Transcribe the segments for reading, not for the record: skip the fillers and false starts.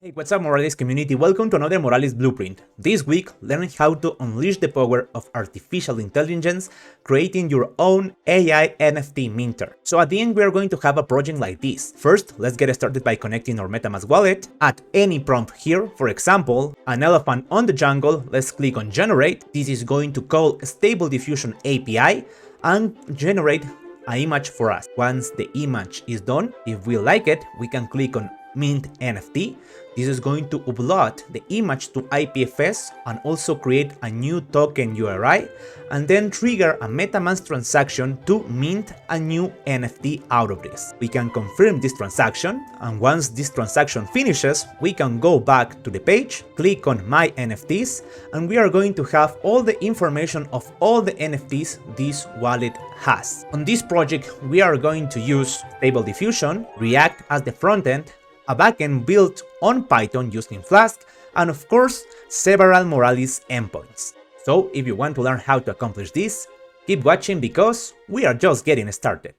Hey, what's up Moralis community? Welcome to another Moralis Blueprint. This week, learn how to unleash the power of artificial intelligence, creating your own AI NFT minter. So at the end, we are going to have a project like this. First, let's get started by connecting our MetaMask wallet. At any prompt here, for example, an elephant on the jungle, let's click on generate. This is going to call Stable Diffusion API and generate an image for us. Once the image is done, if we like it, we can click on Mint NFT. This is going to upload the image to IPFS and also create a new token URI and then trigger a MetaMask transaction to mint a new NFT out of this. We can confirm this transaction, and once this transaction finishes, we can go back to the page, click on My NFTs, and we are going to have all the information of all the NFTs this wallet has. On this project, we are going to use Stable Diffusion, React as the frontend, a backend built on Python using Flask, and of course, several Moralis endpoints. So if you want to learn how to accomplish this, keep watching because we are just getting started.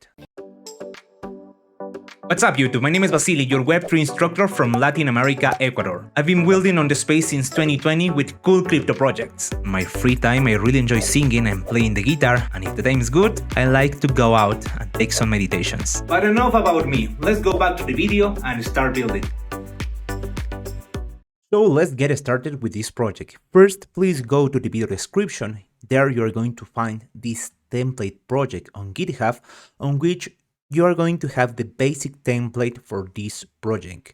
What's up YouTube, my name is Vasily, your Web3 instructor from Latin America, Ecuador. I've been building on the space since 2020 with cool crypto projects. In my free time I really enjoy singing and playing the guitar, and if the time is good, I like to go out and take some meditations. But enough about me, let's go back to the video and start building. So let's get started with this project. First, please go to the video description. There you are going to find this template project on GitHub on which you are going to have the basic template for this project,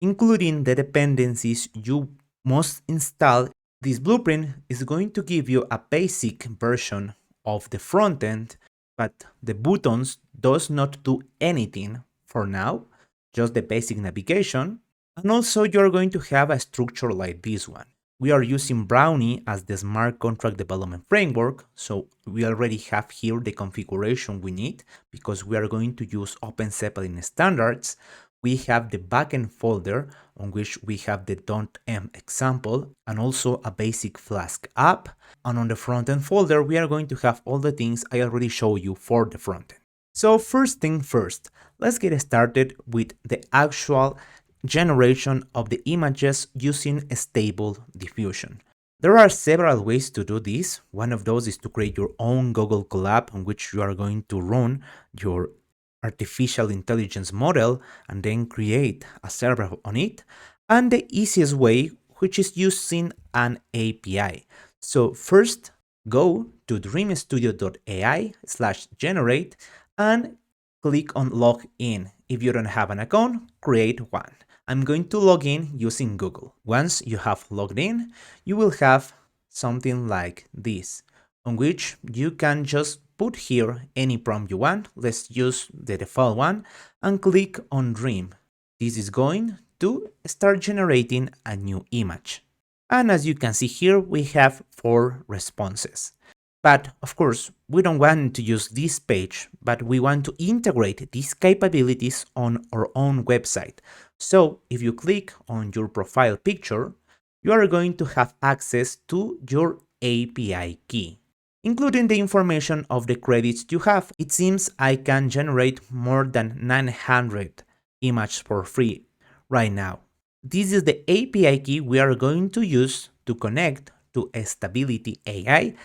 including the dependencies you must install. This blueprint is going to give you a basic version of the frontend, but the buttons does not do anything for now, just the basic navigation. And also you are going to have a structure like this one. We are using Brownie as the smart contract development framework, so we already have here the configuration we need because we are going to use Open Zeppelin standards. We have the backend folder on which we have the .m example and also a basic Flask app. And on the frontend folder, we are going to have all the things I already showed you for the frontend. So first thing first, let's get started with the actual generation of the images using Stable Diffusion. There are several ways to do this. One of those is to create your own Google Colab on which you are going to run your artificial intelligence model and then create a server on it. And the easiest way, which is using an API. So first, go to dreamstudio.ai/generate and click on log in. If you don't have an account, create one. I'm going to log in using Google. Once you have logged in, you will have something like this, on which you can just put here any prompt you want. Let's use the default one and click on Dream. This is going to start generating a new image. And as you can see here, we have 4 responses. But of course, we don't want to use this page, but we want to integrate these capabilities on our own website. So if you click on your profile picture, you are going to have access to your API key, including the information of the credits you have. It seems I can generate more than 900 images for free right now. This is the API key we are going to use to connect to Stability AI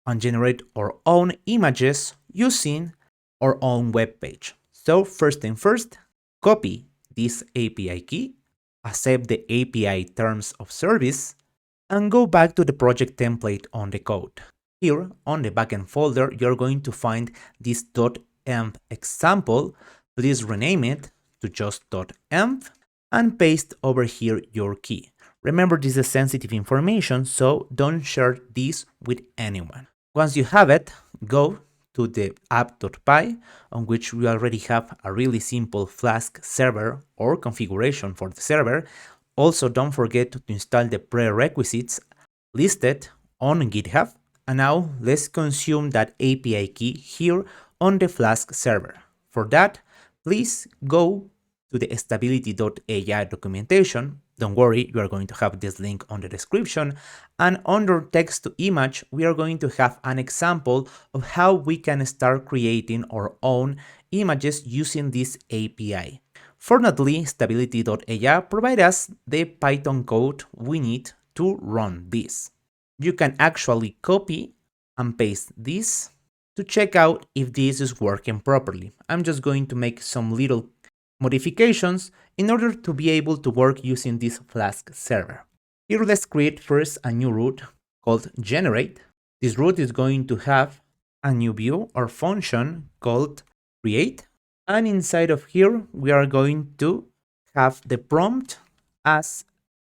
and generate our own images using our own web page. So first thing first, copy this API key, accept the API terms of service, and go back to the project template on the code. Here on the backend folder, you're going to find this .env example. Please rename it to just .env and paste over here your key. Remember, this is sensitive information, so don't share this with anyone. Once you have it, go to the app.py, on which we already have a really simple Flask server or configuration for the server. Also, don't forget to install the prerequisites listed on GitHub. And now let's consume that API key here on the Flask server. For that, please go to the stability.ai documentation. Don't worry, you are going to have this link on the description. And under text to image, we are going to have an example of how we can start creating our own images using this API. Fortunately, stability.ai provides us the Python code we need to run this. You can actually copy and paste this to check out if this is working properly. I'm just going to make some little modifications in order to be able to work using this Flask server. Here, let's create first a new root called generate. This root is going to have a new view or function called create. And inside of here, we are going to have the prompt as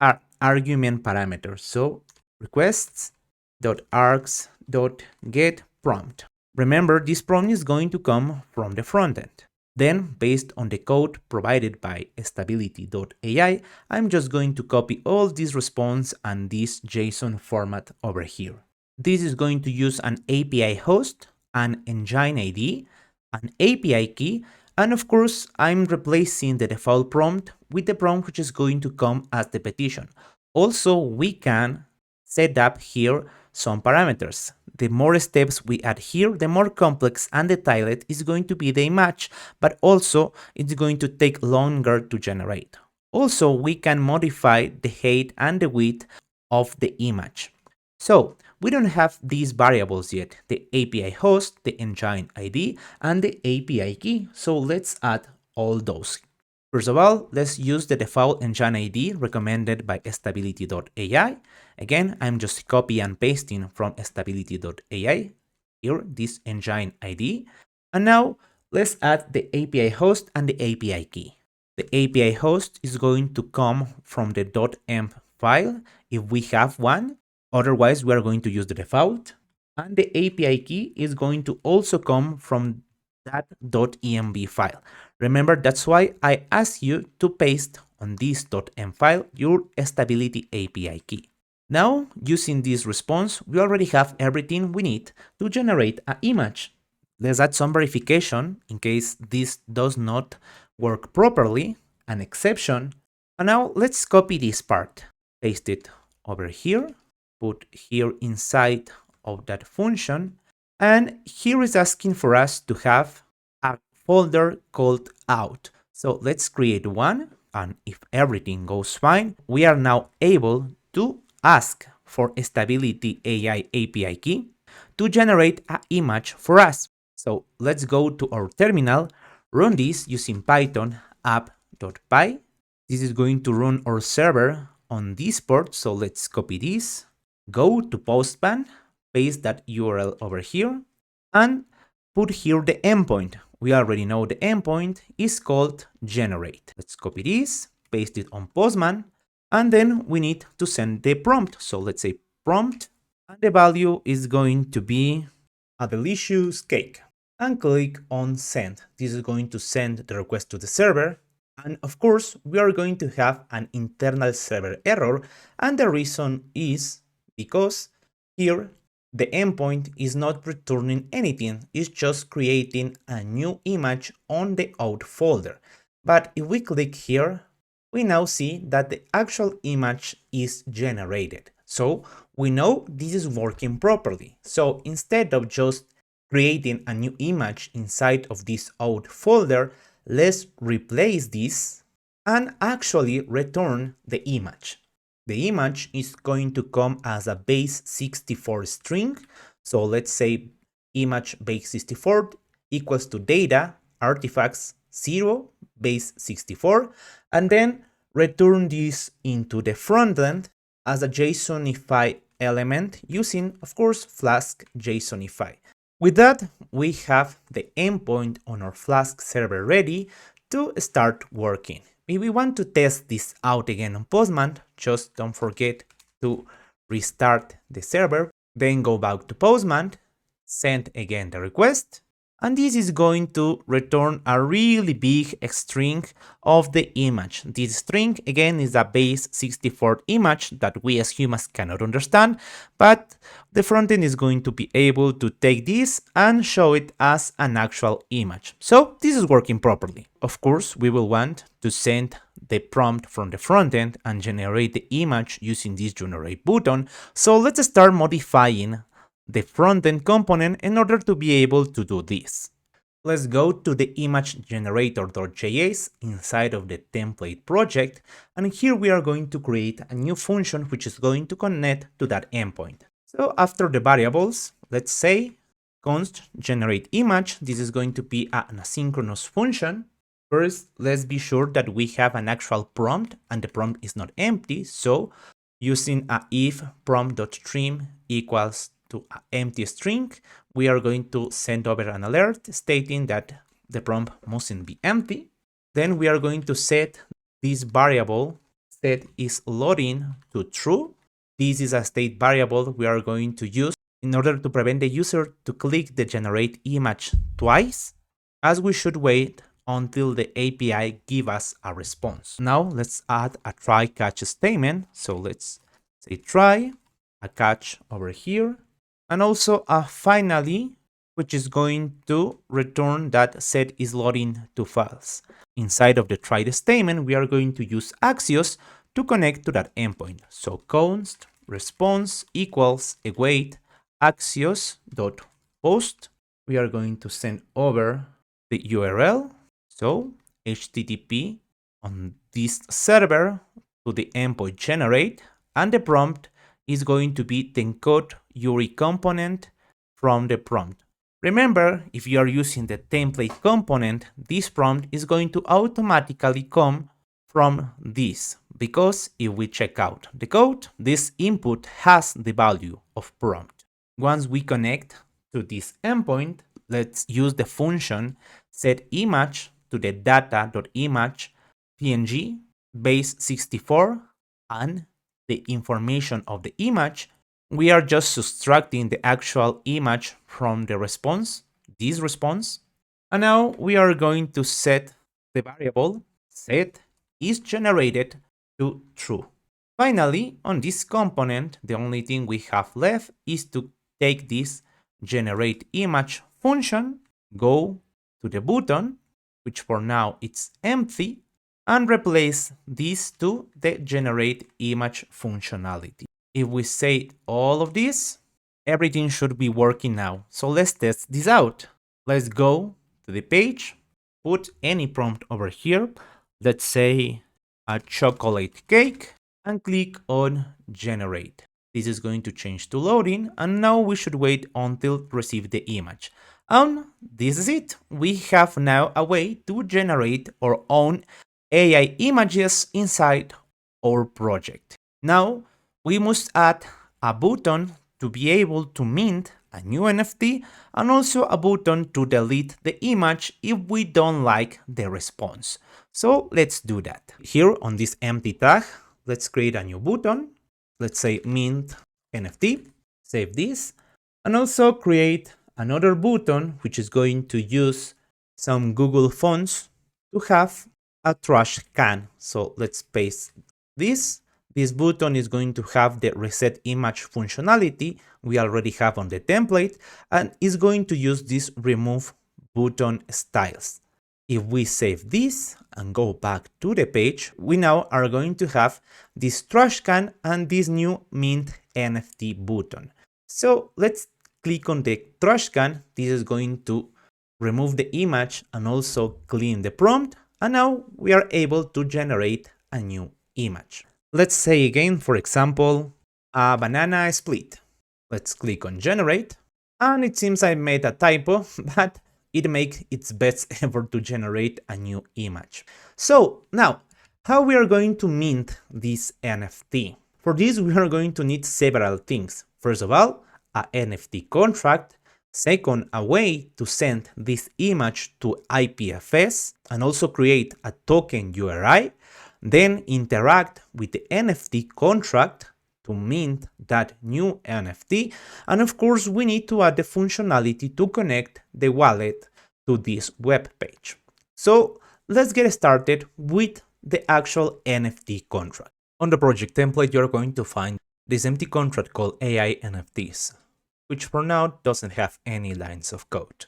our argument parameter. So requests.args.get prompt. Remember, this prompt is going to come from the frontend. Then, based on the code provided by stability.ai, I'm just going to copy all this response and this JSON format over here. This is going to use an API host, an engine ID, an API key, and of course, I'm replacing the default prompt with the prompt which is going to come as the petition. Also, we can set up here some parameters. The more steps we add here, the more complex and detailed is going to be the image, but also it's going to take longer to generate. Also, we can modify the height and the width of the image. So we don't have these variables yet, the API host, the engine ID, and the API key. So let's add all those. First of all, let's use the default engine ID recommended by stability.ai. Again, I'm just copy and pasting from stability.ai here, this engine ID. And now let's add the API host and the API key. The API host is going to come from the .env file if we have one. Otherwise, we are going to use the default. And the API key is going to also come from that .env file. Remember, that's why I asked you to paste on this .env file your stability API key. Now, using this response, we already have everything we need to generate an image. Let's add some verification in case this does not work properly, an exception. And now let's copy this part, paste it over here, put here inside of that function. And here is asking for us to have a folder called out. So let's create one. And if everything goes fine, we are now able to ask for stability AI API key to generate an image for us. So let's go to our terminal, run this using Python app.py. This is going to run our server on this port. So let's copy this, go to Postman, paste that URL over here, and put here the endpoint. We already know the endpoint is called generate. Let's copy this, paste it on Postman, and then we need to send the prompt. So let's say prompt, and the value is going to be a delicious cake. And click on send. This is going to send the request to the server. And of course, we are going to have an internal server error. And the reason is because here the endpoint is not returning anything. It's just creating a new image on the out folder. But if we click here, we now see that the actual image is generated. So we know this is working properly. So instead of just creating a new image inside of this out folder, let's replace this and actually return the image. The image is going to come as a base64 string. So let's say image base64 equals to data artifacts 0 base64, and then return this into the frontend as a JSONify element using, of course, Flask JSONify. With that, we have the endpoint on our Flask server ready to start working. If we want to test this out again on Postman, just don't forget to restart the server, then go back to Postman, send again the request, and this is going to return a really big string of the image. This string again is a base64 image that we as humans cannot understand, but the frontend is going to be able to take this and show it as an actual image. So this is working properly. Of course, we will want to send the prompt from the frontend and generate the image using this generate button. So let's start modifying the frontend component in order to be able to do this. let's go to the image generator.js inside of the template project, and here we are going to create a new function which is going to connect to that endpoint. So after the variables, let's say const generate image. This is going to be an asynchronous function. First, let's be sure that we have an actual prompt and the prompt is not empty. So using a if prompt.trim equals to an empty string, we are going to send over an alert stating that the prompt mustn't be empty. Then we are going to set this variable set is loading to true. This is a state variable we are going to use in order to prevent the user to click the generate image twice, as we should wait until the API give us a response. Now let's add a try catch statement. So let's say try, a catch over here, and also a finally, which is going to return that set is loading to false. Inside of the try statement, we are going to use Axios to connect to that endpoint. So const response equals await axios.post. We are going to send over the URL. So HTTP on this server to the endpoint generate, and the prompt is going to be the encode URI component from the prompt. Remember, if you are using the template component, this prompt is going to automatically come from this, because if we check out the code, this input has the value of prompt. Once we connect to this endpoint, let's use the function setImage to the data.image png base 64 and the information of the image. We are just subtracting the actual image from the response, this response. And now we are going to set the variable set is generated to true. Finally, on this component, the only thing we have left is to take this generate image function, go to the button, which for now it's empty, and replace this to the generate image functionality. If we say all of this, everything should be working now. So let's test this out. Let's go to the page, put any prompt over here. Let's say a chocolate cake, and click on generate. This is going to change to loading, and now we should wait until receive the image. And this is it. We have now a way to generate our own AI images inside our project. Now we must add a button to be able to mint a new NFT, and also a button to delete the image if we don't like the response. So let's do that. Here on this empty tag, let's create a new button. Let's say mint NFT, save this, and also create another button which is going to use some Google fonts to have a trash can. So let's paste this. This button is going to have the reset image functionality we already have on the template, and is going to use this remove button styles. If we save this and go back to the page, we now are going to have this trash can and this new mint NFT button. So let's click on the trash can. This is going to remove the image and also clean the prompt. And now we are able to generate a new image. Let's say again, for example, a banana split. Let's click on generate. And it seems I made a typo, but it makes its best effort to generate a new image. So now, how we are going to mint this NFT? For this, we are going to need several things. First of all, a NFT contract. Second, a way to send this image to IPFS and also create a token URI. Then interact with the NFT contract to mint that new NFT. And of course, we need to add the functionality to connect the wallet to this web page. So let's get started with the actual NFT contract. On the project template, you're going to find this empty contract called AI NFTs, which for now doesn't have any lines of code.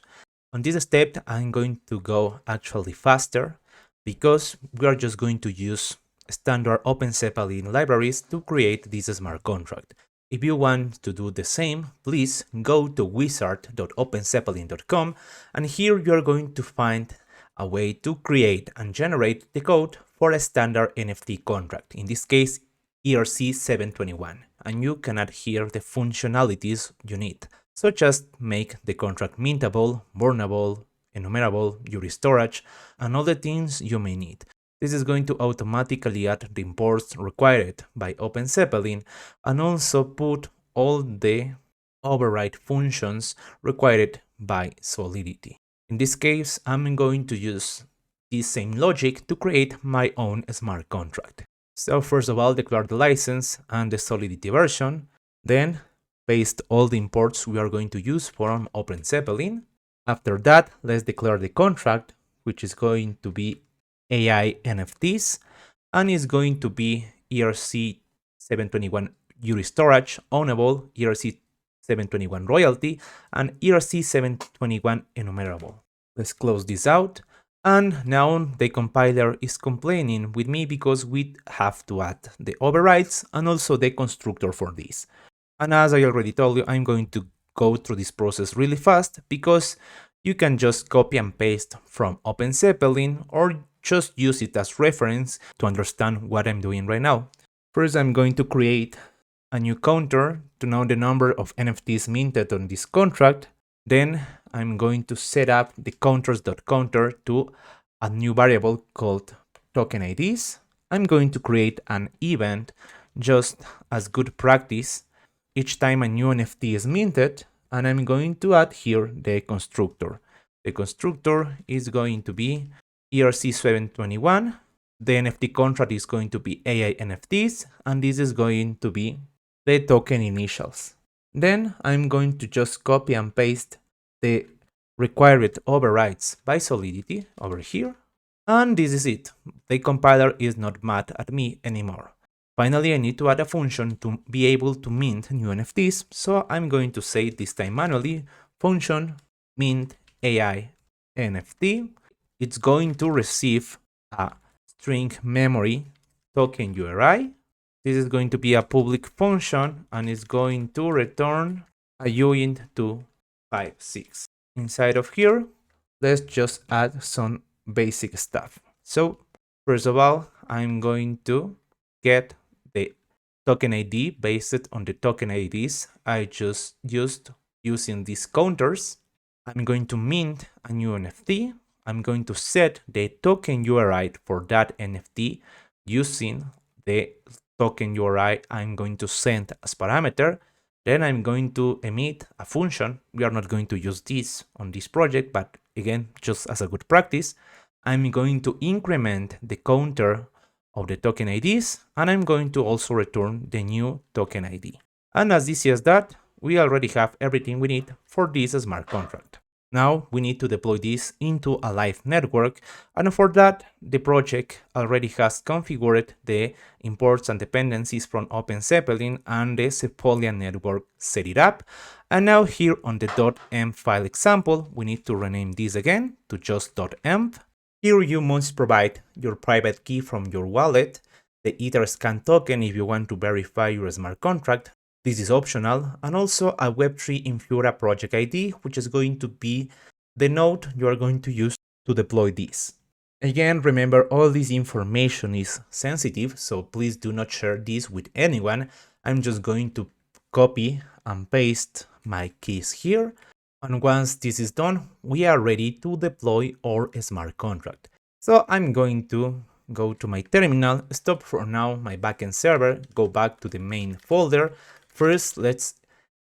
On this step, I'm going to go actually faster because we are just going to use standard OpenZeppelin libraries to create this smart contract. If you want to do the same, please go to wizard.openzeppelin.com, and here you are going to find a way to create and generate the code for a standard NFT contract, in this case ERC-721, and you can add here the functionalities you need, such as make the contract mintable, burnable, enumerable, your storage, and all the things you may need. This is going to automatically add the imports required by OpenZeppelin and also put all the override functions required by Solidity. In this case, I'm going to use this same logic to create my own smart contract. So first of all, declare the license and the Solidity version, then paste all the imports we are going to use from OpenZeppelin. After that, let's declare the contract, which is going to be AI NFTs, and is going to be ERC-721 Euro storage, ownable, ERC-721 royalty, and ERC-721 enumerable. Let's close this out. And now the compiler is complaining with me because we have to add the overrides and also the constructor for this. And as I already told you, I'm going to go through this process really fast because you can just copy and paste from OpenZeppelin or just use it as reference to understand what I'm doing right now. First, I'm going to create a new counter to know the number of NFTs minted on this contract. Then I'm going to set up the counters.counter to a new variable called token IDs. I'm going to create an event just as good practice each time a new NFT is minted, and I'm going to add here the constructor. The constructor is going to be ERC-721. The NFT contract is going to be AI NFTs, and this is going to be the token initials. Then I'm going to just copy and paste the required overrides by Solidity over here. And this is it. The compiler is not mad at me anymore. Finally, I need to add a function to be able to mint new NFTs, so I'm going to say this time manually, function mint AI NFT. It's going to receive a string memory token URI. This is going to be a public function and it's going to return a uint 256. Inside of here, let's just add some basic stuff. So first of all, I'm going to get the token ID based on the token IDs I just used using these counters. I'm going to mint a new NFT. I'm going to set the token URI for that NFT using the token URI I'm going to send as parameter. Then I'm going to emit a function. We are not going to use this on this project, but again, just as a good practice, I'm going to increment the counter of the token IDs, and I'm going to also return the new token ID. And as easy as that, we already have everything we need for this smart contract. Now we need to deploy this into a live network, and for that, the project already has configured the imports and dependencies from OpenZeppelin and the Sepolia network set it up. And now here on the .env file example, we need to rename this again to just .env. Here you must provide your private key from your wallet, the Etherscan token if you want to verify your smart contract. This is optional, and also a Web3 Infura project ID, which is going to be the node you are going to use to deploy this. Again, remember all this information is sensitive, so please do not share this with anyone. I'm just going to copy and paste my keys here. And once this is done, we are ready to deploy our smart contract. So I'm going to go to my terminal, stop for now my backend server, go back to the main folder. First, let's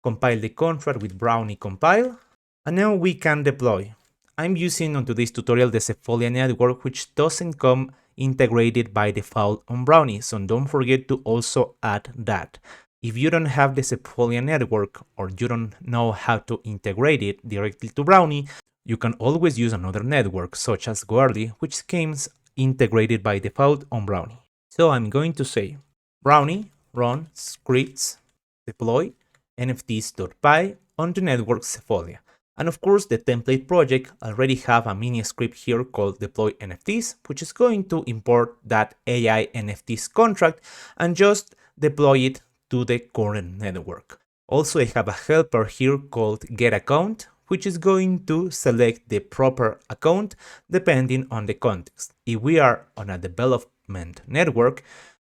compile the contract with Brownie compile, and now we can deploy. I'm using on today's tutorial the Sepolia network, which doesn't come integrated by default on Brownie, so don't forget to also add that. If you don't have the Sepolia network or you don't know how to integrate it directly to Brownie, you can always use another network such as Guardi, which comes integrated by default on Brownie. So I'm going to say Brownie run scripts deploy nfts.py on the network Sepolia. And of course, the template project already have a mini script here called deploy NFTs, which is going to import that AI NFTs contract and just deploy it to the current network. Also, I have a helper here called getAccount, which is going to select the proper account depending on the context. If we are on a development network,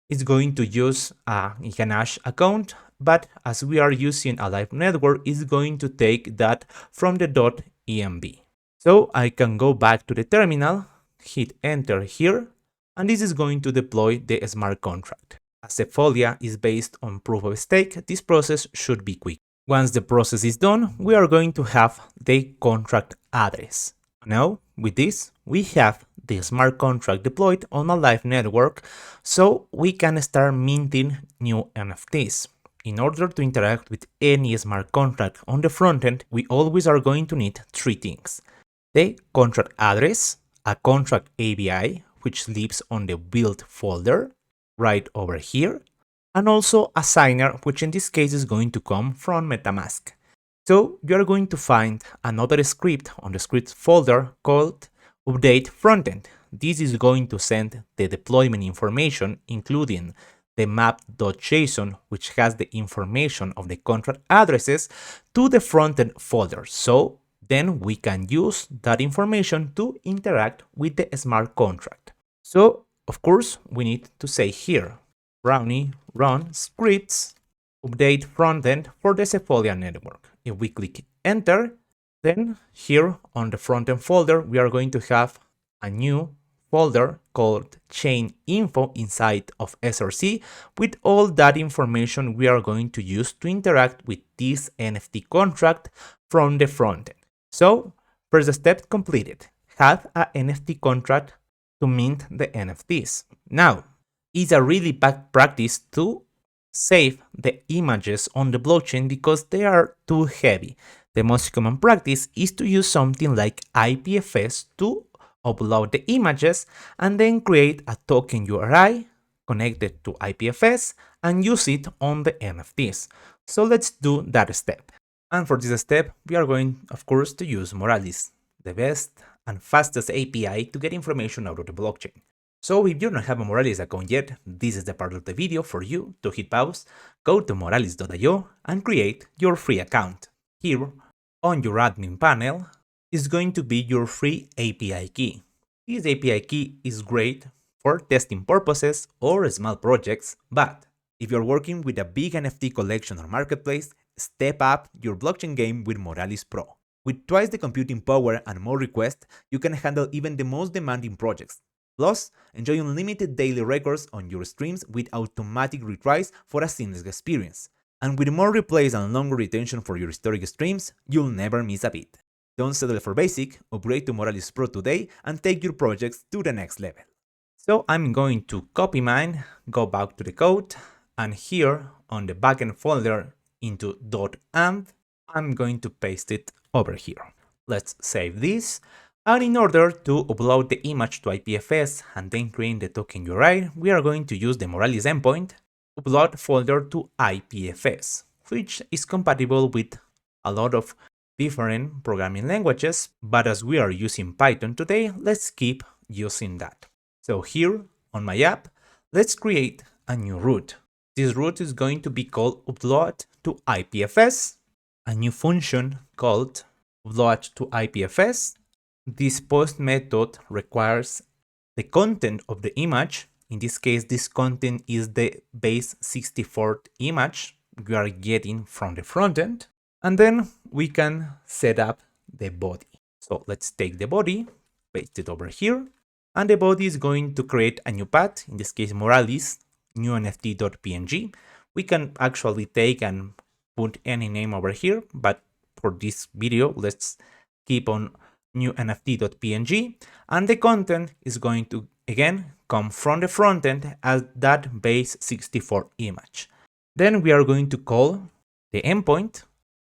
it's going to use a Ganache account, but as we are using a live network, it's going to take that from the .env. So I can go back to the terminal, hit enter here, and this is going to deploy the smart contract. As Sefolia is based on proof of stake, this process should be quick. Once the process is done, we are going to have the contract address. Now, with this, we have the smart contract deployed on a live network, so we can start minting new NFTs. In order to interact with any smart contract on the frontend, we always are going to need three things: the contract address, a contract API, which lives on the build folder right over here, and also a signer, which in this case is going to come from MetaMask. So you are going to find another script on the script folder called update frontend. This is going to send the deployment information, including the map.json, which has the information of the contract addresses, to the frontend folder. So then we can use that information to interact with the smart contract. So of course we need to say here, brownie run scripts update frontend for the Sefolia network. If we click enter, then here on the frontend folder, we are going to have a new folder called chain info inside of SRC with all that information we are going to use to interact with this NFT contract from the frontend. So first step completed, have a NFT contract to mint the NFTs. Now, it's a really bad practice to save the images on the blockchain because they are too heavy. The most common practice is to use something like IPFS to upload the images and then create a token URI connected to IPFS and use it on the NFTs. So let's do that step. And for this step, we are going, of course, to use Moralis, the best and fastest API to get information out of the blockchain. So if you don't have a Moralis account yet, this is the part of the video for you to hit pause, go to moralis.io and create your free account. Here, on your admin panel, is going to be your free API key. This API key is great for testing purposes or small projects, but if you're working with a big NFT collection or marketplace, step up your blockchain game with Moralis Pro. With twice the computing power and more requests, you can handle even the most demanding projects. Plus, enjoy unlimited daily records on your streams with automatic retries for a seamless experience. And with more replays and longer retention for your historic streams, you'll never miss a beat. Don't settle for basic, upgrade to Moralis Pro today and take your projects to the next level. So I'm going to copy mine, go back to the code, and here on the backend folder into .env, I'm going to paste it over here. Let's save this. And in order to upload the image to IPFS and then create the token URI, we are going to use the Moralis endpoint upload folder to IPFS, which is compatible with a lot of different programming languages, but as we are using Python today, let's keep using that. So here on my app, let's create a new route. This route is going to be called upload to IPFS, a new function called upload to IPFS. This post method requires the content of the image. In this case, this content is the base 64 image we are getting from the frontend. And then we can set up the body. So let's take the body, paste it over here. And the body is going to create a new path, in this case, Moralis, new nft.png. We can actually take and put any name over here, but for this video, let's keep on new nft.png, and the content is going to again come from the frontend as that base 64 image. Then we are going to call the endpoint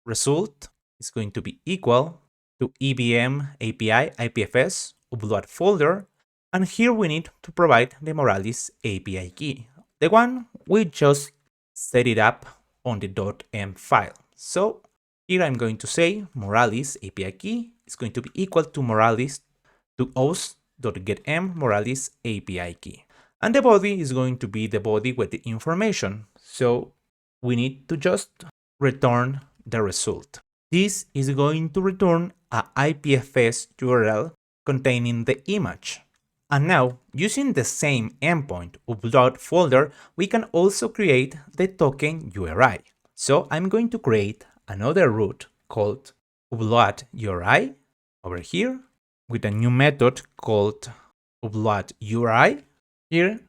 result is going to be equal to EVM API IPFS upload folder, and here we need to provide the Moralis API key, the one we just set it up on the .env file. So here I'm going to say Moralis API key is going to be equal to Moralis to os.getM Moralis API key. And the body is going to be the body with the information. So we need to just return the result. This is going to return a IPFS URL containing the image. And now, using the same endpoint upload folder, we can also create the token URI. So I'm going to create another route called upload URI over here with a new method called upload URI. Here,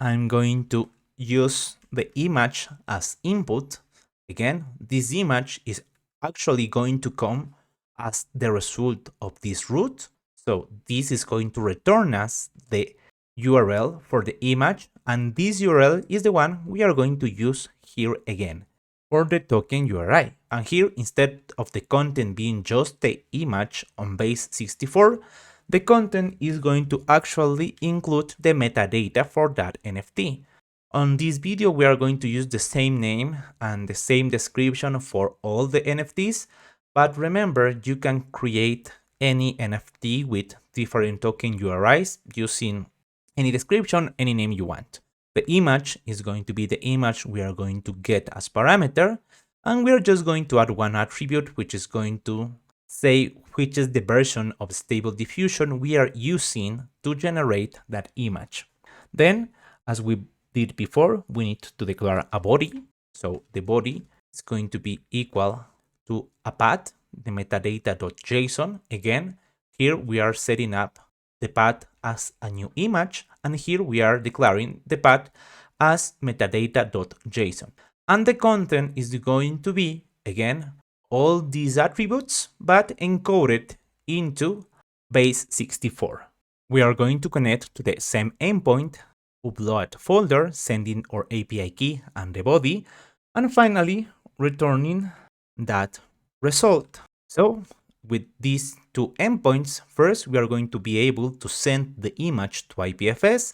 I'm going to use the image as input. Again, this image is actually going to come as the result of this route. So this is going to return us the URL for the image, and this URL is the one we are going to use here again for the token URI. And here, instead of the content being just the image on base 64, the content is going to actually include the metadata for that NFT. On this video, we are going to use the same name and the same description for all the NFTs, but remember, you can create any NFT with different token URIs using any description, any name you want. The image is going to be the image we are going to get as parameter, and we're just going to add one attribute, which is going to say which is the version of Stable Diffusion we are using to generate that image. Then, as we did before, we need to declare a body. So the body is going to be equal to a path, the metadata.json. Again, here we are setting up the path as a new image, and here we are declaring the path as metadata.json. And the content is going to be, again, all these attributes, but encoded into base 64. We are going to connect to the same endpoint, upload folder, sending our API key and the body, and finally returning that result. So with these two endpoints, first we are going to be able to send the image to IPFS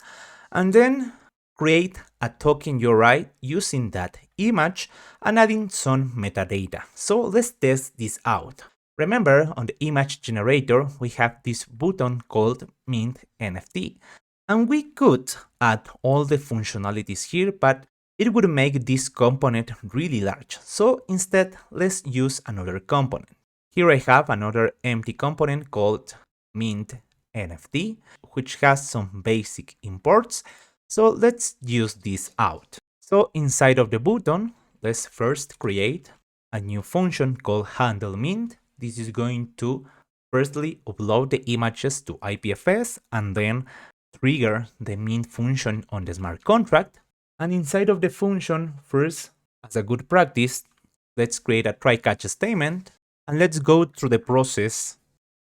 and then create a token URI using that image and adding some metadata. So let's test this out. Remember, on the image generator, we have this button called Mint NFT. And we could add all the functionalities here, but it would make this component really large. So instead, let's use another component. Here I have another empty component called Mint NFT, which has some basic imports. So let's use this out. So inside of the button, let's first create a new function called handle mint. This is going to firstly upload the images to IPFS and then trigger the mint function on the smart contract. And inside of the function, first, as a good practice, let's create a try-catch statement and let's go through the process.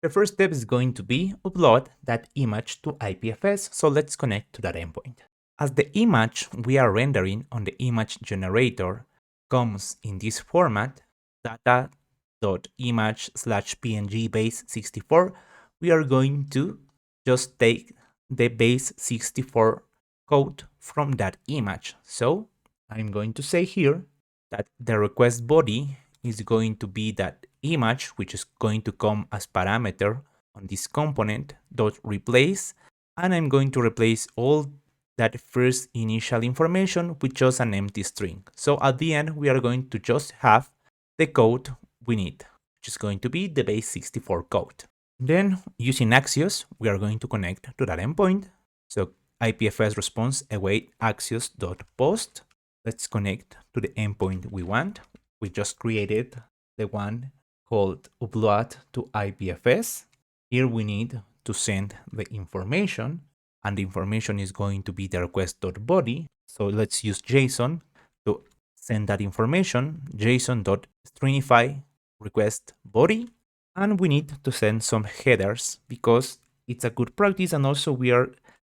The first step is going to be upload that image to IPFS. So let's connect to that endpoint. As the image we are rendering on the image generator comes in this format, data.image/png base 64, we are going to just take the base 64 code from that image. So I'm going to say here that the request body is going to be that image, which is going to come as parameter on this component dot replace, and I'm going to replace all that first initial information with just an empty string. So at the end, we are going to just have the code we need, which is going to be the base 64 code. Then using Axios, we are going to connect to that endpoint. So IPFS response await axios.post. Let's connect to the endpoint we want. We just created the one called upload to IPFS. Here we need to send the information, and the information is going to be the request.body. So let's use JSON to send that information, json.stringify request body. And we need to send some headers because it's a good practice, and also we are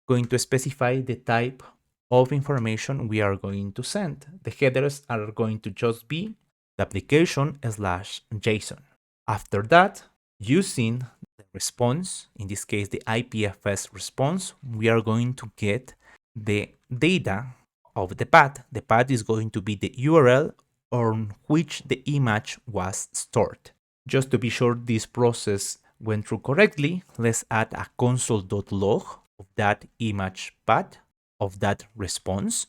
going to specify the type of information we are going to send. The headers are going to just be the application/JSON. After that, using the response, in this case the IPFS response, we are going to get the data of the path. The path is going to be the URL on which the image was stored. Just to be sure this process went through correctly, let's add a console.log of that image path, of that response.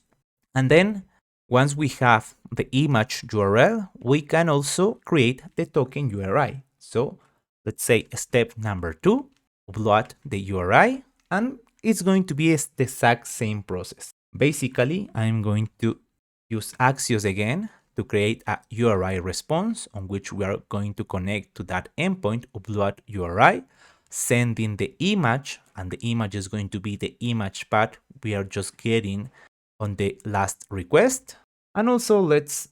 And then Once we have the image URL, we can also create the token URI. So let's say step number 2, upload the URI, and it's going to be the exact same process. Basically, I'm going to use Axios again to create a URI response on which we are going to connect to that endpoint, upload URI, sending the image, and the image is going to be the image path we are just getting on the last request. And also let's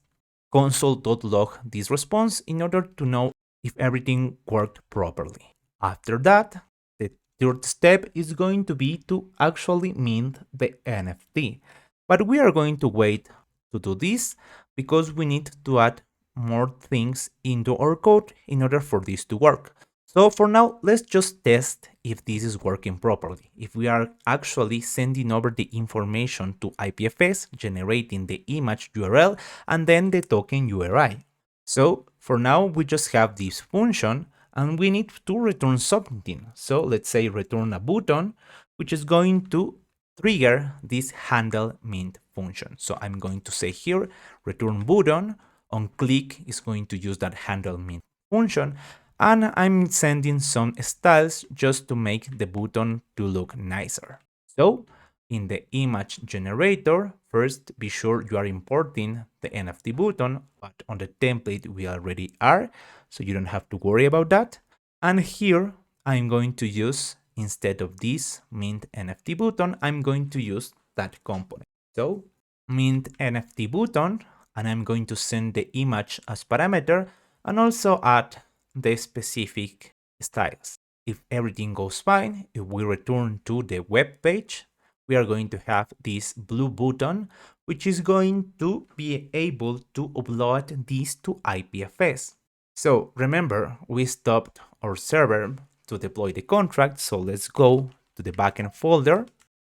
console.log this response in order to know if everything worked properly. After that, the third step is going to be to actually mint the NFT. But we are going to wait to do this because we need to add more things into our code in order for this to work. So for now, let's just test if this is working properly. If we are actually sending over the information to IPFS, generating the image URL, and then the token URI. So for now, we just have this function and we need to return something. So let's say return a button, which is going to trigger this handle mint function. So I'm going to say here, return button. On click is going to use that handle mint function. And I'm sending some styles just to make the button to look nicer. So in the image generator, first be sure you are importing the NFT button, but on the template we already are, so you don't have to worry about that. And here I'm going to use, instead of this mint NFT button, I'm going to use that component. So mint NFT button, and I'm going to send the image as parameter and also add the specific styles. If everything goes fine, if we return to the web page, we are going to have this blue button, which is going to be able to upload this to IPFS. So remember, we stopped our server to deploy the contract, so let's go to the backend folder,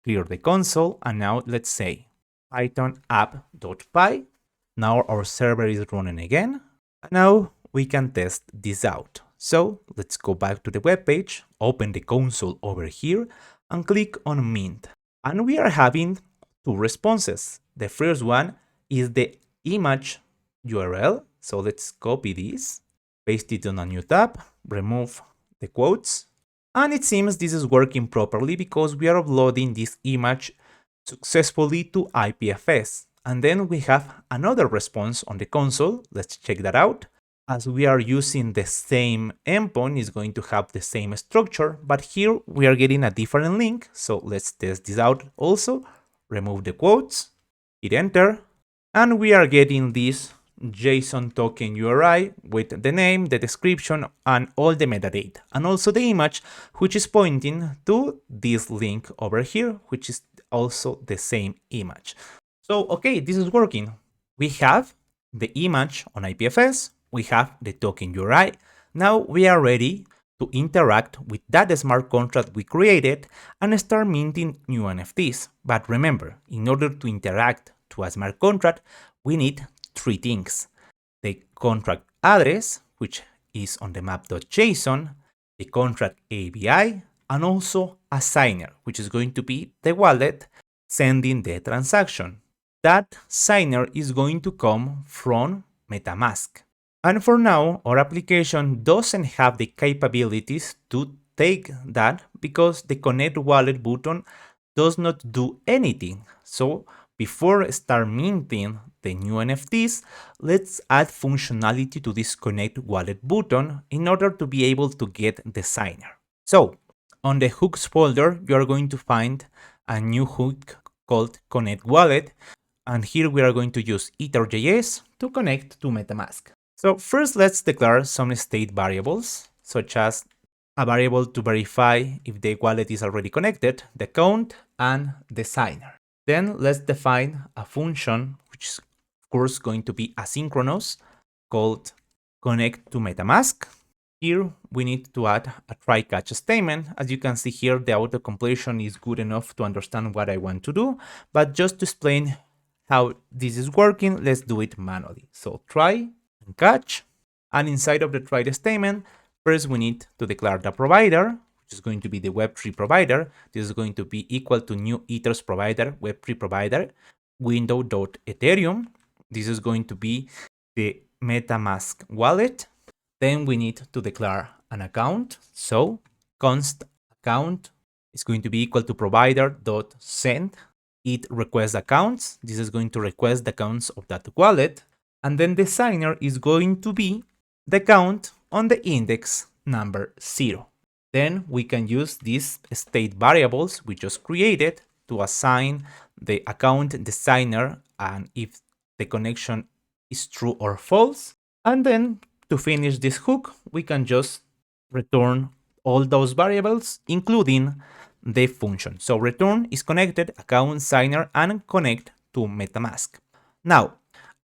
clear the console, and now let's say python app.py. Now our server is running again. Now we can test this out. So let's go back to the web page, open the console over here, and click on Mint. And we are having two responses. The first one is the image URL. So let's copy this, paste it on a new tab, remove the quotes. And it seems this is working properly because we are uploading this image successfully to IPFS. And then we have another response on the console. Let's check that out. As we are using the same endpoint, it's going to have the same structure, but here we are getting a different link. So let's test this out also. Remove the quotes, hit enter, and we are getting this JSON token URI with the name, the description, and all the metadata, and also the image, which is pointing to this link over here, which is also the same image. So, okay, this is working. We have the image on IPFS, we have the token URI. Now we are ready to interact with that smart contract we created and start minting new NFTs. But remember, in order to interact to a smart contract, we need three things: the contract address, which is on the map.json, the contract API, and also a signer, which is going to be the wallet sending the transaction. That signer is going to come from MetaMask. And for now, our application doesn't have the capabilities to take that because the connect wallet button does not do anything. So before start minting the new NFTs, let's add functionality to this connect wallet button in order to be able to get the signer. So on the hooks folder, you are going to find a new hook called connect wallet. And here we are going to use ether.js to connect to MetaMask. So first, let's declare some state variables, such as a variable to verify if the wallet is already connected, the count, and the signer. Then let's define a function, which is of course going to be asynchronous, called connect to MetaMask. Here we need to add a try catch statement. As you can see here, the autocompletion is good enough to understand what I want to do, but just to explain how this is working, let's do it manually. So try and catch, and inside of the try statement, first we need to declare the provider, which is going to be the Web3 provider. This is going to be equal to new ethers provider, Web3 provider. window.ethereum. This is going to be the MetaMask wallet. Then we need to declare an account. So const account is going to be equal to provider.send. It requests accounts. This is going to request the accounts of that wallet. And then the signer is going to be the account on the index number 0. Then we can use these state variables we just created to assign the account designer and if the connection is true or false. And then to finish this hook, we can just return all those variables, including the function. So return is connected, account signer, and connect to MetaMask. Now,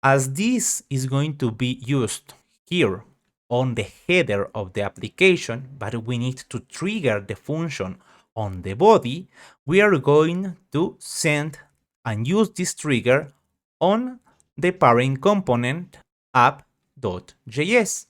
as this is going to be used here on the header of the application, but we need to trigger the function on the body, we are going to send and use this trigger on the parent component app.js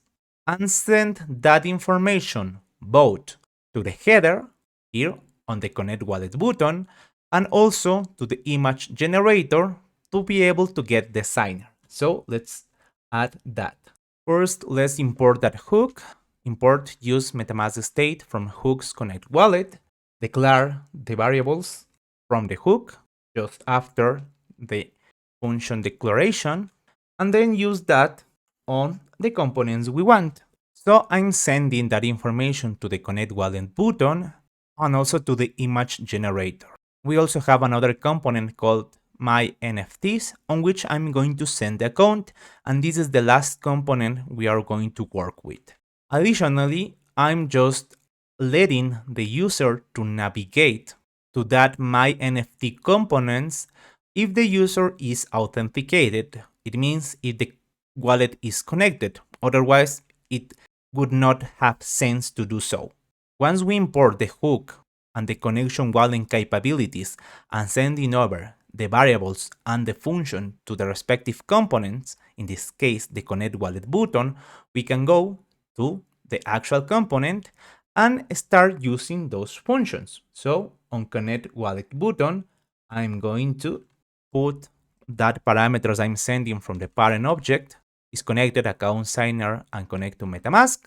and send that information both to the header here on the connect wallet button and also to the image generator to be able to get the signer. So let's add that. First, let's import that hook. Import use MetaMask state from hooks connect wallet. Declare the variables from the hook just after the function declaration, and then use that on the components we want. So I'm sending that information to the connect wallet button and also to the image generator. We also have another component called my NFTs on which I'm going to send the account, and this is the last component we are going to work with. Additionally, I'm just letting the user to navigate to that my NFT components if the user is authenticated. It means if the wallet is connected, otherwise it would not have sense to do so. Once we import the hook and the connection wallet capabilities and sending over the variables and the function to the respective components, in this case the connect wallet button, we can go to the actual component and start using those functions. So on connect wallet button, I'm going to put that parameters I'm sending from the parent object is connected account signer and connect to MetaMask,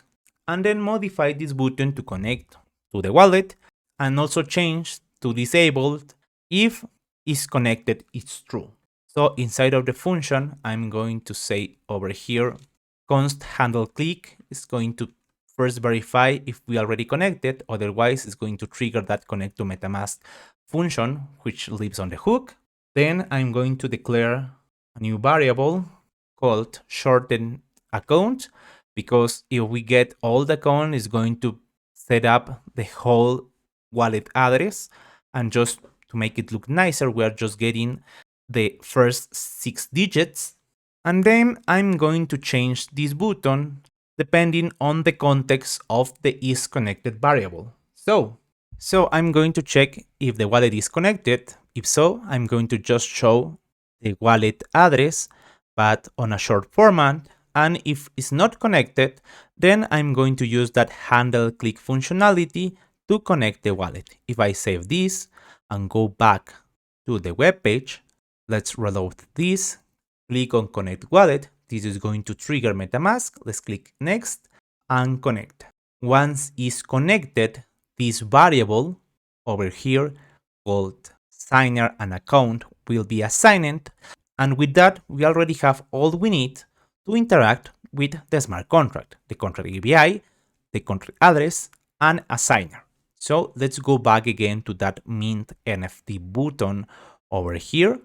and then modify this button to connect to the wallet and also change to disabled if is connected it's true. So inside of the function, I'm going to say over here, const handle click is going to first verify if we already connected, otherwise it's going to trigger that connect to MetaMask function, which lives on the hook. Then I'm going to declare a new variable called shorten account, because if we get all the account, it's going to set up the whole wallet address, and just to make it look nicer, we're just getting the first 6 digits. And then I'm going to change this button depending on the context of the is connected variable. So I'm going to check if the wallet is connected. If so, I'm going to just show the wallet address, but on a short format. And if it's not connected, then I'm going to use that handle click functionality to connect the wallet. If I save this and go back to the web page, let's reload this, click on connect wallet. This is going to trigger MetaMask. Let's click next and connect. Once it's connected, this variable over here called signer and account will be assigned. And with that, we already have all we need to interact with the smart contract, the contract API, the contract address, and a signer. So let's go back again to that mint NFT button over here,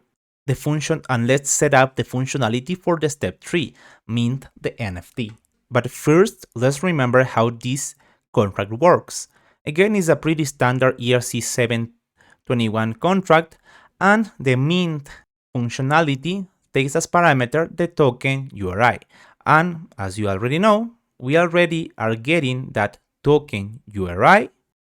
the function, and let's set up the functionality for the step 3, mint the NFT. But first, let's remember how this contract works. Again, it's a pretty standard ERC 721 contract, and the mint functionality takes as parameter the token URI. And as you already know, we already are getting that token URI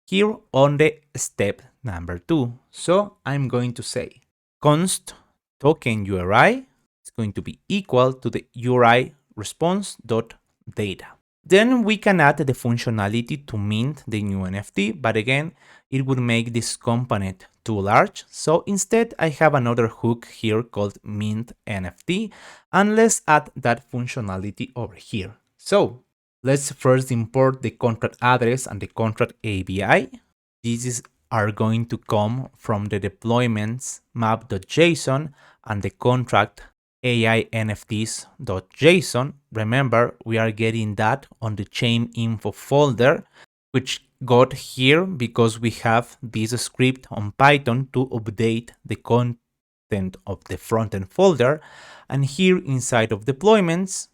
here on the step number 2. So I'm going to say const token URI is going to be equal to the URI response.data. Then we can add the functionality to mint the new NFT, but again, it would make this component too large. So instead, I have another hook here called mint NFT, and let's add that functionality over here. So let's first import the contract address and the contract API. These are going to come from the deployments map.json and the contract AI NFTs.json. Remember, we are getting that on the chain info folder, which got here because we have this script on Python to update the content of the frontend folder. And here inside of deployments,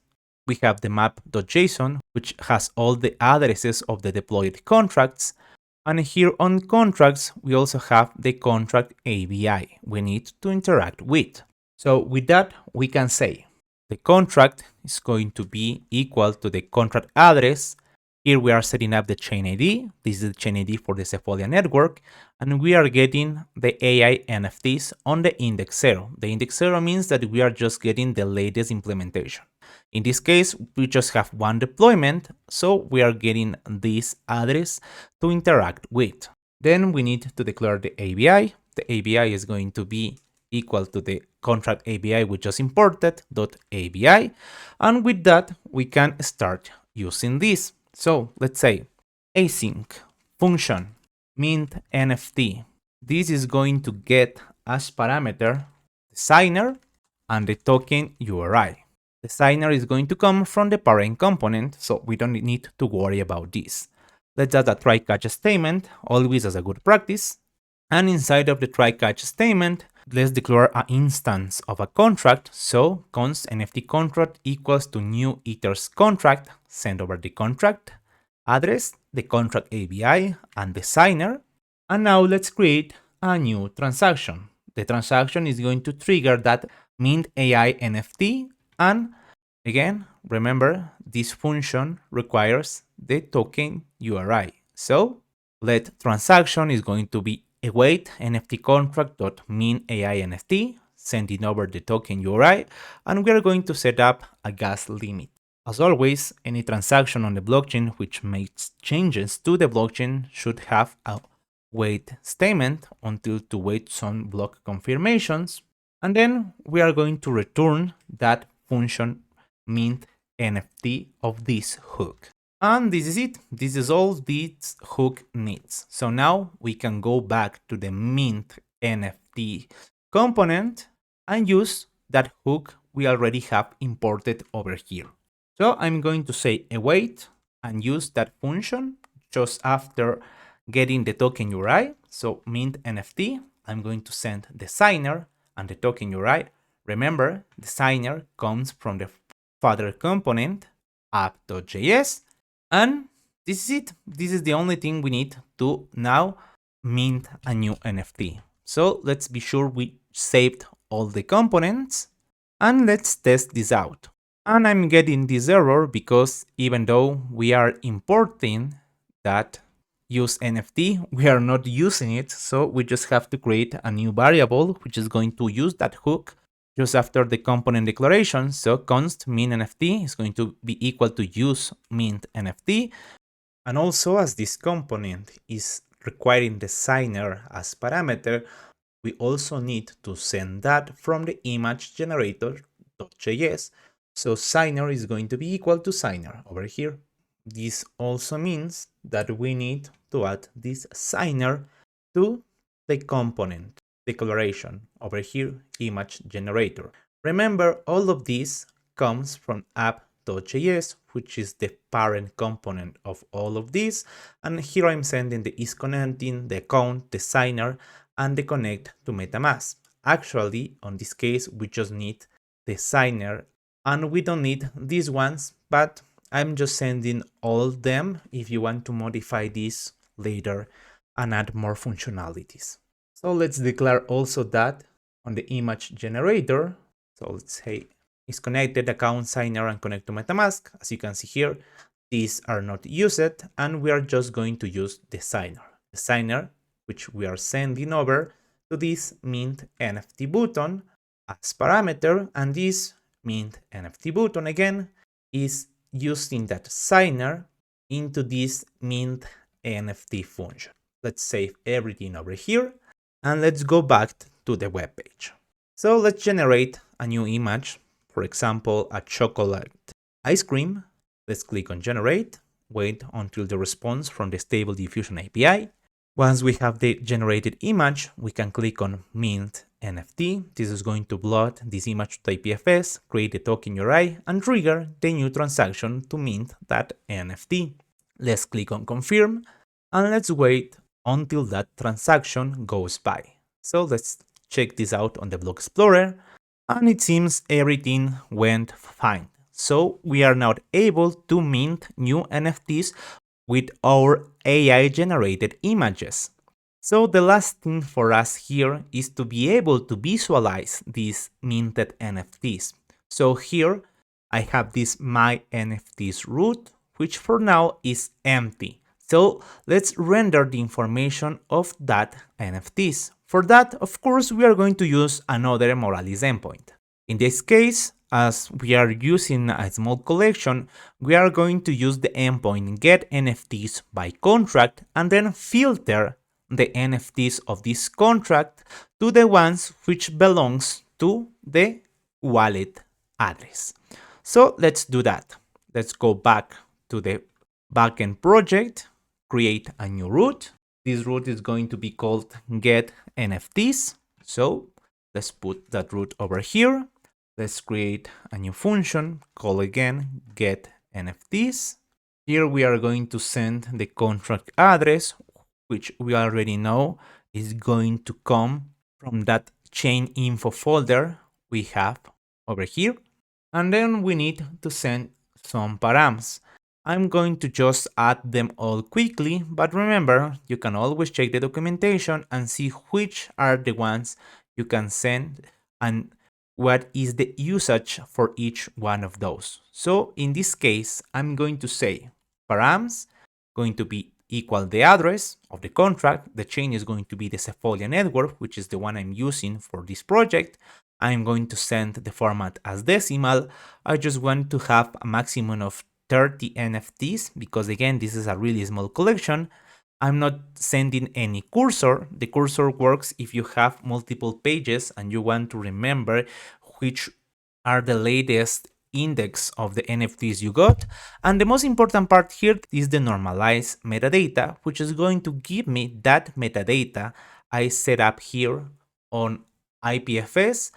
we have the map.json, which has all the addresses of the deployed contracts. And here on contracts, we also have the contract API we need to interact with. So with that, we can say the contract is going to be equal to the contract address. Here we are setting up the chain ID. This is the chain ID for the Cephalonia network. And we are getting the AI NFTs on the index 0. The index 0 means that we are just getting the latest implementation. In this case, we just have one deployment, so we are getting this address to interact with. Then we need to declare the API. The API is going to be equal to the contract API we just imported, .api. And with that, we can start using this. So let's say async function mint NFT. This is going to get as parameter the signer and the token URI. The signer is going to come from the parent component, so we don't need to worry about this. Let's add a try-catch statement, always as a good practice. And inside of the try-catch statement, let's declare an instance of a contract. So const NFT contract equals to new ethers contract, send over the contract address, the contract API, and the signer. And now let's create a new transaction. The transaction is going to trigger that mint AI NFT. And again, remember, this function requires the token URI. So let transaction is going to be await NFT contract.min AI NFT, sending over the token URI, and we are going to set up a gas limit. As always, any transaction on the blockchain which makes changes to the blockchain should have a wait statement until to wait some block confirmations, and then we are going to return that function mint NFT of this hook. And this is it. This is all this hook needs. So now we can go back to the mint NFT component and use that hook we already have imported over here. So I'm going to say await and use that function just after getting the token URI. So mint NFT, I'm going to send the signer and the token URI. Remember, the signer comes from the father component app.js, and this is it. This is the only thing we need to now mint a new NFT. So let's be sure we saved all the components and let's test this out. And I'm getting this error because even though we are importing that use NFT, we are not using it. So we just have to create a new variable which is going to use that hook just after the component declaration. So const mint NFT is going to be equal to use mint NFT. And also, as this component is requiring the signer as parameter, we also need to send that from the image generator.js. So signer is going to be equal to signer over here. This also means that we need to add this signer to the component declaration over here, image generator. Remember, all of this comes from app.js, which is the parent component of all of this. And here I'm sending the is connecting, the account, the signer, and the connect to MetaMask. Actually, on this case, we just need the signer and we don't need these ones, but I'm just sending all of them if you want to modify this later and add more functionalities. So let's declare also that on the image generator. So let's say is connected, account, signer, and connect to MetaMask. As you can see here, these are not used, and we are just going to use the signer. The signer, which we are sending over to this mint NFT button as parameter, and this mint NFT button again is using that signer into this mint NFT function. Let's save everything over here and let's go back to the web page. So let's generate a new image, for example, a chocolate ice cream. Let's click on generate, wait until the response from the Stable Diffusion API. Once we have the generated image, we can click on mint NFT. This is going to load this image to IPFS, create the token URI, and trigger the new transaction to mint that NFT. Let's click on confirm, and let's wait until that transaction goes by. So let's check this out on the Block Explorer, and it seems everything went fine. So we are now able to mint new NFTs with our AI generated images. So the last thing for us here is to be able to visualize these minted NFTs. So here I have this my NFTs root, which for now is empty. So let's render the information of that NFTs. For that, of course, we are going to use another Moralis endpoint. In this case, as we are using a small collection, we are going to use the endpoint get NFTs by contract and then filter the NFTs of this contract to the ones which belongs to the wallet address. So let's do that. Let's go back to the backend project, create a new root. This root is going to be called get NFTs. So let's put that root over here. Let's create a new function called again get NFTs. Here we are going to send the contract address, which we already know is going to come from that chain info folder we have over here. And then we need to send some params. I'm going to just add them all quickly, but remember, you can always check the documentation and see which are the ones you can send and what is the usage for each one of those. So in this case, I'm going to say params going to be equal the address of the contract. The chain is going to be the Sefolia network, which is the one I'm using for this project. I'm going to send the format as decimal. I just want to have a maximum of 30 NFTs because again, this is a really small collection. I'm not sending any cursor. The cursor works if you have multiple pages and you want to remember which are the latest index of the NFTs you got. And the most important part here is the normalized metadata, which is going to give me that metadata I set up here on IPFS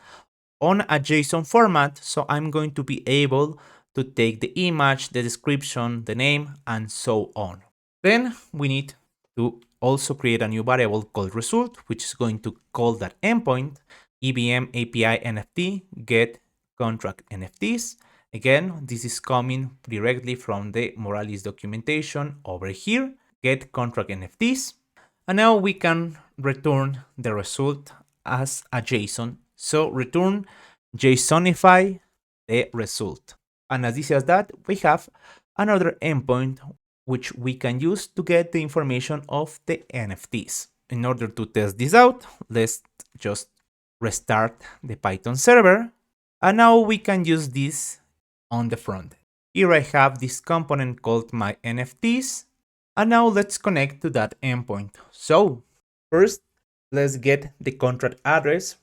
on a JSON format. So I'm going to be able to take the image, the description, the name, and so on. Then we need to also create a new variable called result, which is going to call that endpoint EVM API NFT get contract NFTs. Again, this is coming directly from the Moralis documentation over here, get contract NFTs. And now we can return the result as a JSON. So return JSONify the result. And as easy as that, we have another endpoint which we can use to get the information of the NFTs. In order to test this out, let's just restart the Python server. And now we can use this on the front. Here I have this component called my NFTs. And now let's connect to that endpoint. So first, let's get the contract address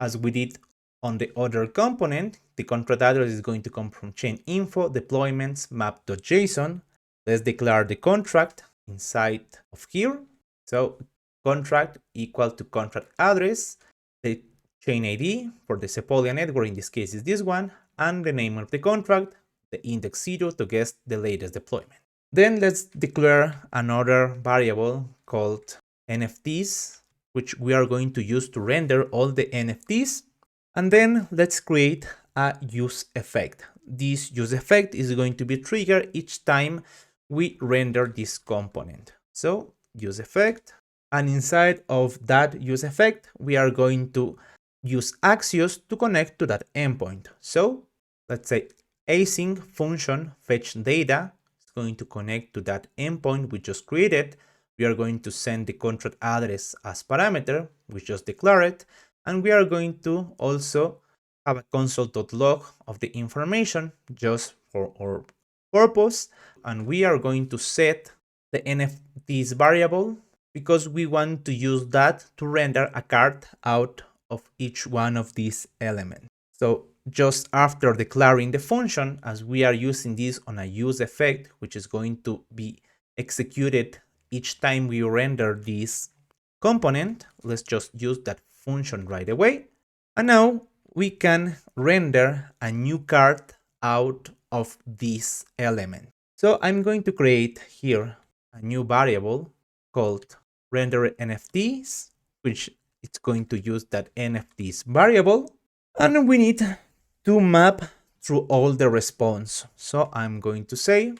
as we did on the other component. The contract address is going to come from chain info deployments map.json. Let's declare the contract inside of here. So contract equal to contract address, the chain ID for the Sepolia network, in this case is this one, and the name of the contract, the index 0 to guess the latest deployment. Then let's declare another variable called NFTs, which we are going to use to render all the NFTs. And then let's create a use effect. This use effect is going to be triggered each time we render this component. So use effect, and inside of that use effect, we are going to use Axios to connect to that endpoint. So let's say async function fetch data is going to connect to that endpoint we just created. We are going to send the contract address as parameter, we just declared it, and we are going to also have a console.log of the information just for our purpose, and we are going to set the NFTs variable because we want to use that to render a card out of each one of these elements. So just after declaring the function, as we are using this on a use effect, which is going to be executed each time we render this component, let's just use that function right away. And now we can render a new card out of this element. So I'm going to create here a new variable called render NFTs, which it's going to use that NFTs variable. And we need to map through all the response. So I'm going to say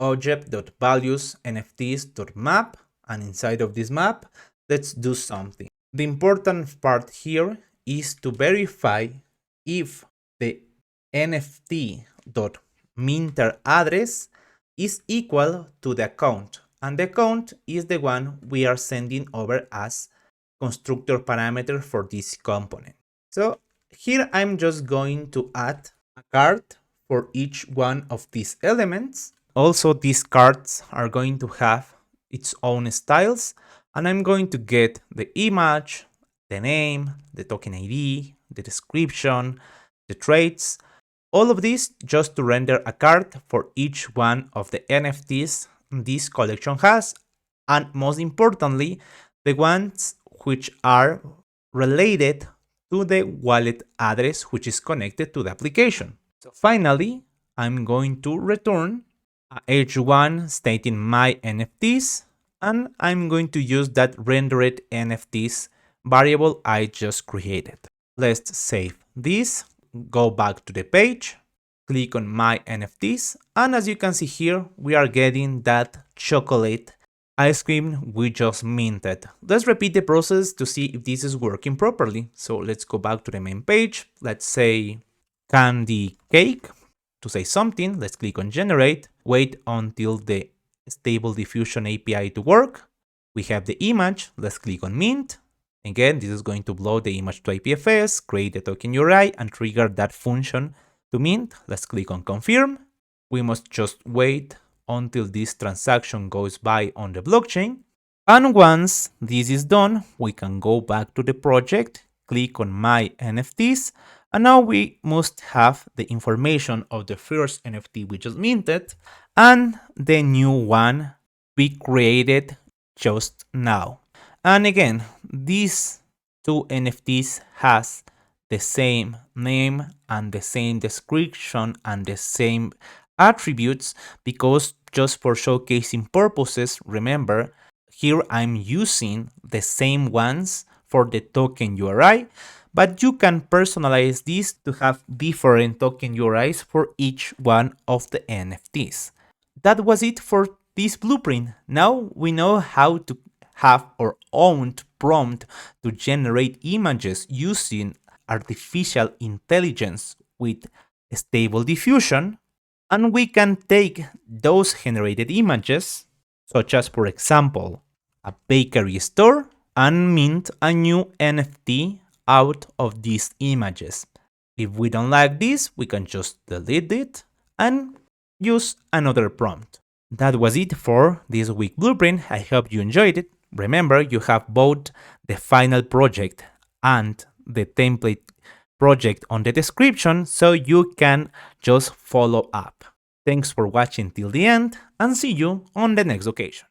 object.values nfts.map, and inside of this map, let's do something. The important part here is to verify if the nft.minter address is equal to the account, and the account is the one we are sending over as constructor parameter for this component. So here I'm just going to add a card for each one of these elements. Also, these cards are going to have its own styles, and I'm going to get the image, the name, the token ID, the description, the traits, all of this just to render a card for each one of the NFTs this collection has, and most importantly, the ones which are related to the wallet address which is connected to the application. So finally, I'm going to return a h1 stating my NFTs, and I'm going to use that rendered NFTs variable I just created. Let's save this, go back to the page, click on my NFTs, and as you can see here, we are getting that chocolate ice cream we just minted. Let's repeat the process to see if this is working properly. So let's go back to the main page. Let's say candy cake to say something. Let's click on generate, wait until the stable diffusion API to work. We have the image. Let's click on mint. Again, this is going to blow the image to IPFS, create the token URI, and trigger that function to mint. Let's click on confirm. We must just wait until this transaction goes by on the blockchain. And once this is done, we can go back to the project, click on my NFTs, and now we must have the information of the first NFT we just minted and the new one we created just now. And again, these two NFTs has the same name and the same description and the same attributes, because just for showcasing purposes, remember, here I'm using the same ones for the token URI, but you can personalize this to have different token URIs for each one of the NFTs. That was it for this blueprint. Now we know how to have our own prompt to generate images using artificial intelligence with stable diffusion, and we can take those generated images, such as for example a bakery store, and mint a new NFT out of these images. If we don't like this, we can just delete it and use another prompt. That was it for this week blueprint. I hope you enjoyed it. Remember, you have both the final project and the template project on the description, so you can just follow up. Thanks for watching till the end, and see you on the next occasion.